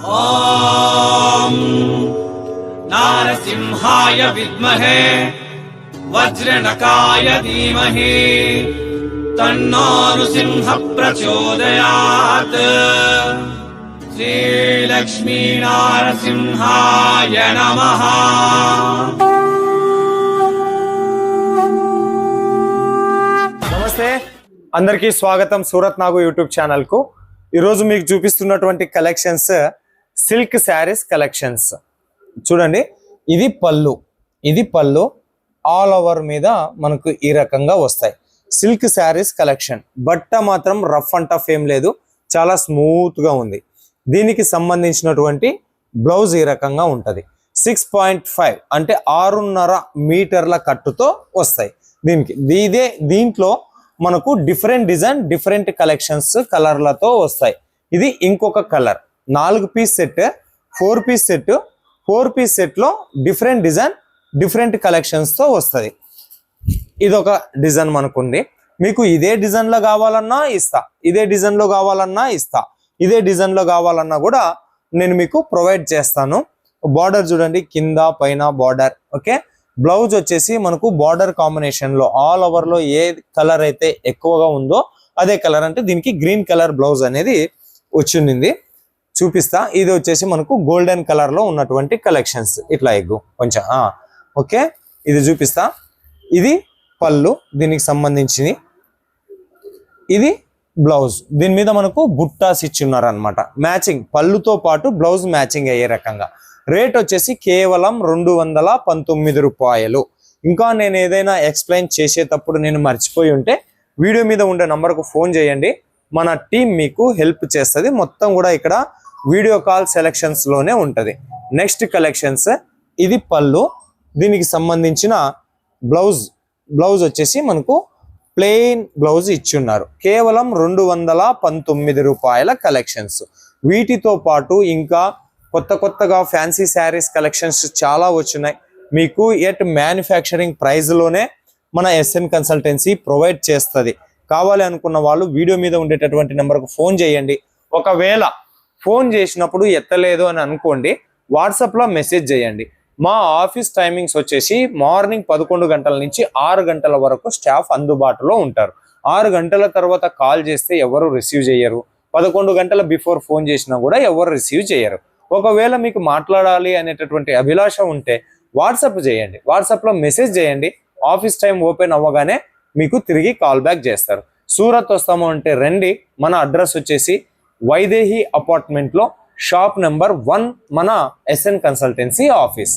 ॐ नारसिंहाय विद्महे वज्रनकाय धीमहि तन्नो नृसिंह प्रचोदयात्। श्रीलक्ष्मी नारसिंहाय नमः। నమస్తే అందరికీ స్వాగతం సూరత్ నాగు యూట్యూబ్ ఛానల్ కు। ఈ రోజు మీకు చూపిస్తున్నటువంటి కలెక్షన్స్ సిల్క్ శారీస్ కలెక్షన్స్ చూడండి। ఇది పళ్ళు ఆల్ ఓవర్ మీద మనకు ఈ రకంగా వస్తాయి సిల్క్ శారీస్ కలెక్షన్। బట్ట మాత్రం రఫ్ అండ్ టఫ్ ఏం లేదు, చాలా స్మూత్ గా ఉంది। దీనికి సంబంధించినటువంటి బ్లౌజ్ ఈ రకంగా ఉంటది। 6.5 అంటే 6.5 మీటర్ల కట్టుతో వస్తాయి। దీంట్లో మనకు డిఫరెంట్ డిజైన్ డిఫరెంట్ కలెక్షన్స్ కలర్లతో వస్తాయి। ఇది ఇంకొక colour 4 piece set 4 piece set 4 piece set లో డిఫరెంట్ డిజైన్ డిఫరెంట్ కలెక్షన్స్ తో వస్తుంది। ఇదొక డిజైన్ మనకుంది। మీకు ఇదే డిజైన్ లో కావాలన్నా ఇస్తా, ఇదే డిజైన్ లో కావాలన్నా ఇస్తా, ఇదే డిజైన్ లో కావాలన్నా కూడా నేను మీకు ప్రొవైడ్ చేస్తాను। బార్డర్ చూడండి, కింద పైన బార్డర్। ఓకే, బ్లౌజ్ వచ్చేసి మనకు బార్డర్ కాంబినేషన్ లో ఆల్ ఓవర్ లో ఏ కలర్ అయితే ఎక్కువగా ఉందో అదే కలర్, అంటే దీనికి గ్రీన్ కలర్ బ్లౌజ్ అనేది వచ్చింది। చూపిస్తా। ఇది వచ్చేసి మనకు గోల్డెన్ కలర్ లో ఉన్నటువంటి కలెక్షన్స్। ఇట్లా ఎగ్గు కొంచెం ఓకే, ఇది చూపిస్తా। ఇది పళ్ళు దీనికి సంబంధించింది, ఇది బ్లౌజ్। దీని మీద మనకు బుట్టాస్ ఇచ్చిన్నారు అనమాట, మ్యాచింగ్ పళ్ళుతో పాటు బ్లౌజ్ మ్యాచింగ్ అయ్యే రకంగా। రేట్ వచ్చేసి కేవలం 219 రూపాయలు। ఇంకా నేను ఏదైనా ఎక్స్ప్లెయిన్ చేసేటప్పుడు నేను మర్చిపోయి ఉంటే వీడియో మీద ఉండే నంబర్కు ఫోన్ చేయండి, మన టీం మీకు హెల్ప్ చేస్తుంది। మొత్తం కూడా ఇక్కడ వీడియో కాల్ సెలెక్షన్స్ లోనే ఉంటది। నెక్స్ట్ కలెక్షన్స్, ఇది పళ్ళు దీనికి సంబంధించిన బ్లౌజ్ వచ్చేసి మనకు ప్లెయిన్ బ్లౌజ్ ఇచ్చున్నారు। కేవలం 219 రూపాయల కలెక్షన్స్। వీటితో పాటు ఇంకా కొత్తగా ఫ్యాన్సీ శారీస్ కలెక్షన్స్ చాలా వచ్చినాయి మీకు। ఎట్ మ్యానుఫ్యాక్చరింగ్ ప్రైస్ లోనే మన ఎస్ఎన్ కన్సల్టెన్సీ ప్రొవైడ్ చేస్తుంది। కావాలి అనుకున్న వాళ్ళు వీడియో మీద ఉండేటటువంటి నెంబర్కు ఫోన్ చేయండి। ఒకవేళ ఫోన్ చేసినప్పుడు ఎత్తలేదు అని అనుకోండి, వాట్సాప్లో మెసేజ్ చేయండి। మా ఆఫీస్ టైమింగ్స్ వచ్చేసి మార్నింగ్ 11 గంటల నుంచి 6 గంటల వరకు స్టాఫ్ అందుబాటులో ఉంటారు। 6 గంటల తర్వాత కాల్ చేస్తే ఎవరు రిసీవ్ చేయరు, 11 గంటల బిఫోర్ ఫోన్ చేసినా కూడా ఎవరు రిసీవ్ చేయరు। ఒకవేళ మీకు మాట్లాడాలి అనేటటువంటి అభిలాష ఉంటే వాట్సాప్ చేయండి, వాట్సాప్లో మెసేజ్ చేయండి। ఆఫీస్ టైం ఓపెన్ అవ్వగానే మీకు తిరిగి కాల్ బ్యాక్ చేస్తారు। సూరత్ వస్తాము అంటే రండి। మన అడ్రస్ వచ్చేసి వైదేహి అపార్ట్మెంట్లో షాప్ నెంబర్ 1 మన ఎస్ఎన్ కన్సల్టెన్సీ ఆఫీస్।